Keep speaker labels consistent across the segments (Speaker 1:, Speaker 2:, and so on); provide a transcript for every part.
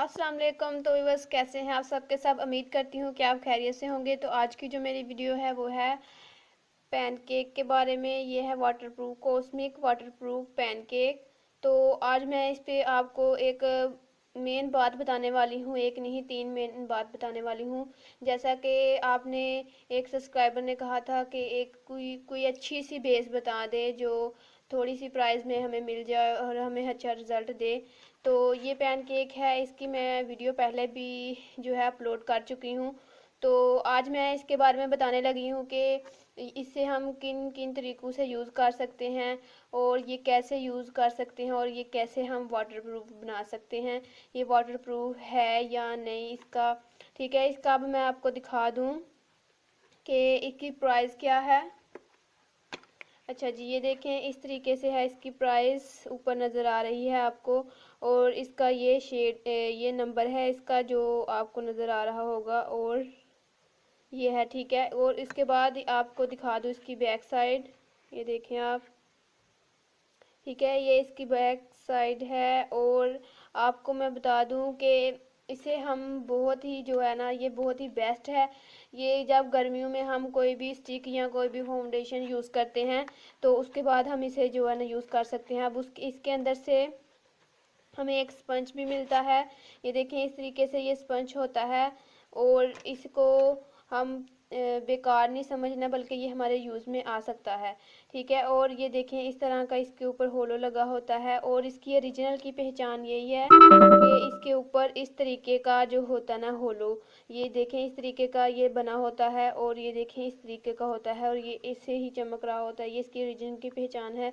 Speaker 1: अस्सलाम वालेकुम। तो व्यूअर्स कैसे हैं आप सबके सब। उम्मीद करती हूँ कि आप खैरियत से होंगे। तो आज की जो मेरी वीडियो है वो है पैनकेक के बारे में। ये है वाटरप्रूफ कॉस्मिक वाटरप्रूफ पैनकेक। तो आज मैं इस पे आपको एक मेन बात बताने वाली हूँ, एक नहीं तीन मेन बात बताने वाली हूँ। जैसा कि आपने एक सब्सक्राइबर ने कहा था कि एक कोई कोई अच्छी सी बेस बता दे जो थोड़ी सी प्राइस में हमें मिल जाए और हमें अच्छा रिज़ल्ट दे। तो ये पैन केक है, इसकी मैं वीडियो पहले भी जो है अपलोड कर चुकी हूँ। तो आज मैं इसके बारे में बताने लगी हूँ कि इससे हम किन किन तरीक़ों से यूज़ कर सकते हैं और ये कैसे यूज़ कर सकते हैं और ये कैसे हम वाटरप्रूफ बना सकते हैं, ये वाटरप्रूफ है या नहीं इसका। ठीक है, इसका अब मैं आपको दिखा दूँ कि इसकी प्राइस क्या है। अच्छा जी, ये देखें इस तरीके से है इसकी प्राइस, ऊपर नज़र आ रही है आपको। और इसका ये शेड ये नंबर है इसका जो आपको नज़र आ रहा होगा, और ये है। ठीक है, और इसके बाद आपको दिखा दूँ इसकी बैक साइड। ये देखें आप, ठीक है, ये इसकी बैक साइड है। और आपको मैं बता दूं कि इसे हम बहुत ही जो है ना, ये बहुत ही बेस्ट है। ये जब गर्मियों में हम कोई भी स्टिक या कोई भी फाउंडेशन यूज़ करते हैं तो उसके बाद हम इसे जो है ना यूज़ कर सकते हैं। अब इसके अंदर से हमें एक स्पंज भी मिलता है। ये देखें इस तरीके से ये स्पंज होता है, और इसको हम बेकार नहीं समझना, बल्कि ये हमारे यूज़ में आ सकता है। ठीक है, और ये देखें इस तरह का इसके ऊपर होलो लगा होता है। और इसकी ओरिजिनल की पहचान यही है कि इसके ऊपर इस तरीके का जो होता ना होलो, ये देखें इस तरीके का ये बना होता है, और ये देखें इस तरीके का होता है, और ये इससे ही चमक रहा होता है। ये इसकी ओरिजिनल की पहचान है।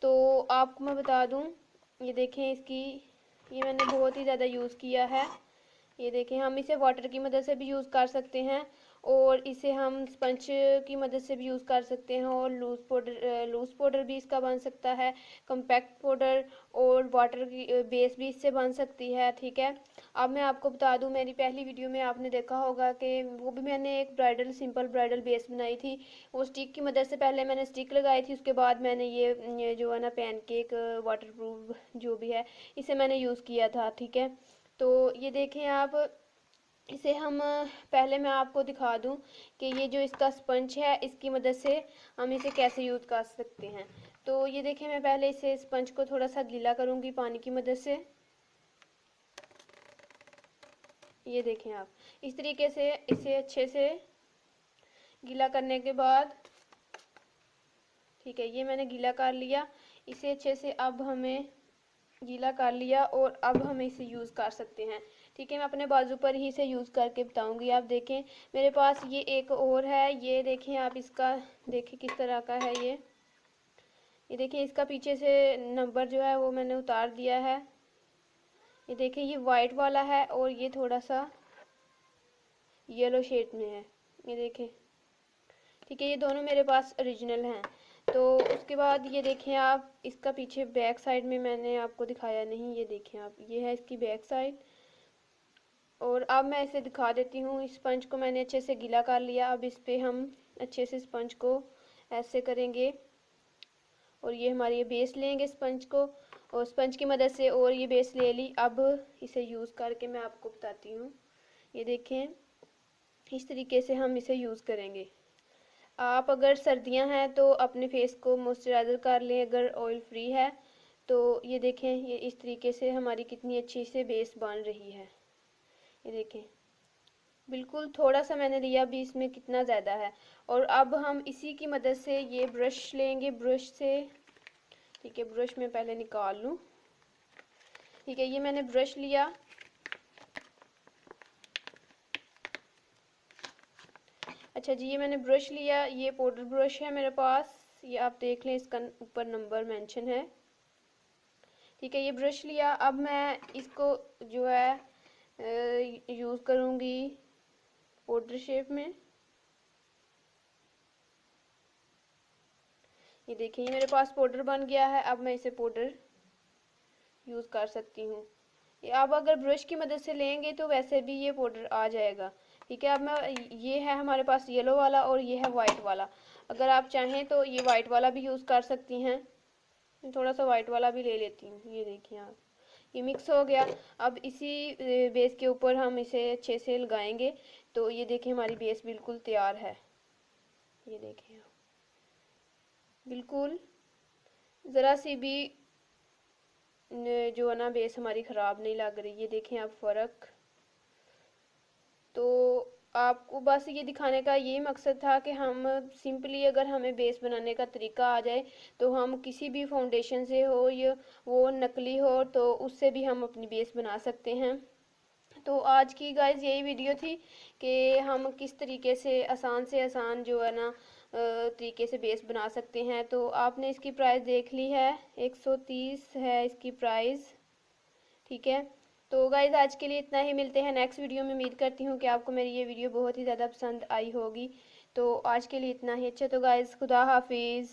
Speaker 1: तो आपको मैं बता दूं, ये देखें इसकी, ये मैंने बहुत ही ज़्यादा यूज़ किया है। ये देखें, हम इसे वाटर की मदद से भी यूज़ कर सकते हैं और इसे हम स्पंज की मदद से भी यूज़ कर सकते हैं, और लूज़ पाउडर भी इसका बन सकता है, कम्पैक्ट पाउडर और वाटर की बेस भी इससे बन सकती है। ठीक है, अब मैं आपको बता दूं, मेरी पहली वीडियो में आपने देखा होगा कि वो भी मैंने एक सिंपल ब्राइडल बेस बनाई थी। वो स्टिक की मदद से पहले मैंने स्टिक लगाई थी, उसके बाद मैंने ये जो है ना पैनकेक वाटरप्रूफ जो भी है इसे मैंने यूज़ किया था। ठीक है, तो ये देखें आप, इसे हम पहले मैं आपको दिखा दूं कि ये जो इसका स्पंज है इसकी मदद से हम इसे कैसे यूज़ कर सकते हैं। तो ये देखें, मैं पहले इसे स्पंज को थोड़ा सा गीला करूंगी पानी की मदद से। ये देखें आप, इस तरीके से इसे अच्छे से गीला करने के बाद, ठीक है, ये मैंने गीला कर लिया इसे अच्छे से। अब हमें गीला कर लिया और अब हम इसे यूज़ कर सकते हैं। ठीक है, मैं अपने बाजू पर ही इसे यूज़ करके बताऊंगी। आप देखें मेरे पास ये एक और है, ये देखें आप, इसका देखें किस तरह का है ये देखें इसका पीछे से नंबर जो है वो मैंने उतार दिया है। ये देखें ये वाइट वाला है और ये थोड़ा सा येलो शेड में है। ये देखें, ठीक है, ये दोनों मेरे पास ओरिजिनल हैं। तो उसके बाद ये देखें आप, इसका पीछे बैक साइड में मैंने आपको दिखाया नहीं, ये देखें आप, ये है इसकी बैक साइड। और अब मैं इसे दिखा देती हूँ। इस स्पंज को मैंने अच्छे से गीला कर लिया। अब इस पे हम अच्छे से स्पंज को ऐसे करेंगे, और ये हमारी ये बेस लेंगे स्पंज को, और स्पंज की मदद से, और ये बेस ले ली। अब इसे यूज़ करके मैं आपको बताती हूँ। ये देखें इस तरीके से हम इसे यूज़ करेंगे। आप अगर सर्दियां हैं तो अपने फेस को मॉइस्चराइज़र कर लें, अगर ऑयल फ्री है तो। ये देखें ये इस तरीके से हमारी कितनी अच्छी से बेस बन रही है। ये देखें बिल्कुल थोड़ा सा मैंने लिया भी, इसमें कितना ज़्यादा है। और अब हम इसी की मदद से ये ब्रश लेंगे, ब्रश से, ठीक है, ब्रश में पहले निकाल लूँ। ठीक है, ये मैंने ब्रश लिया। अच्छा जी, ये मैंने ब्रश लिया, ये पाउडर ब्रश है मेरे पास, ये आप देख लें, इसका ऊपर नंबर मेंशन है। ठीक है, ये ब्रश लिया। अब मैं इसको जो है यूज़ करूँगी पाउडर शेप में। ये देखिए, ये मेरे पास पाउडर बन गया है। अब मैं इसे पाउडर यूज़ कर सकती हूँ। अब अगर ब्रश की मदद से लेंगे तो वैसे भी ये पाउडर आ जाएगा। ठीक है, अब मैं, ये है हमारे पास येलो वाला और ये है वाइट वाला। अगर आप चाहें तो ये वाइट वाला भी यूज़ कर सकती हैं। थोड़ा सा वाइट वाला भी ले लेती हूँ। ये देखिए आप, ये मिक्स हो गया। अब इसी बेस के ऊपर हम इसे अच्छे से लगाएंगे। तो ये देखें हमारी बेस बिल्कुल तैयार है। ये देखें बिल्कुल ज़रा सी भी जो है ना बेस हमारी ख़राब नहीं लग रही। ये देखें आप फ़र्क। तो आपको बस ये दिखाने का ये मकसद था कि हम सिंपली अगर हमें बेस बनाने का तरीका आ जाए तो हम किसी भी फाउंडेशन से हो या वो नकली हो तो उससे भी हम अपनी बेस बना सकते हैं। तो आज की गाइज यही वीडियो थी कि हम किस तरीके से आसान जो है ना तरीके से बेस बना सकते हैं। तो आपने इसकी प्राइस देख ली है, 130 है इसकी प्राइस। ठीक है, तो गाइज आज के लिए इतना ही। मिलते हैं नेक्स्ट वीडियो में। उम्मीद करती हूँ कि आपको मेरी ये वीडियो बहुत ही ज़्यादा पसंद आई होगी। तो आज के लिए इतना ही। अच्छा तो गाइज खुदा हाफिज़।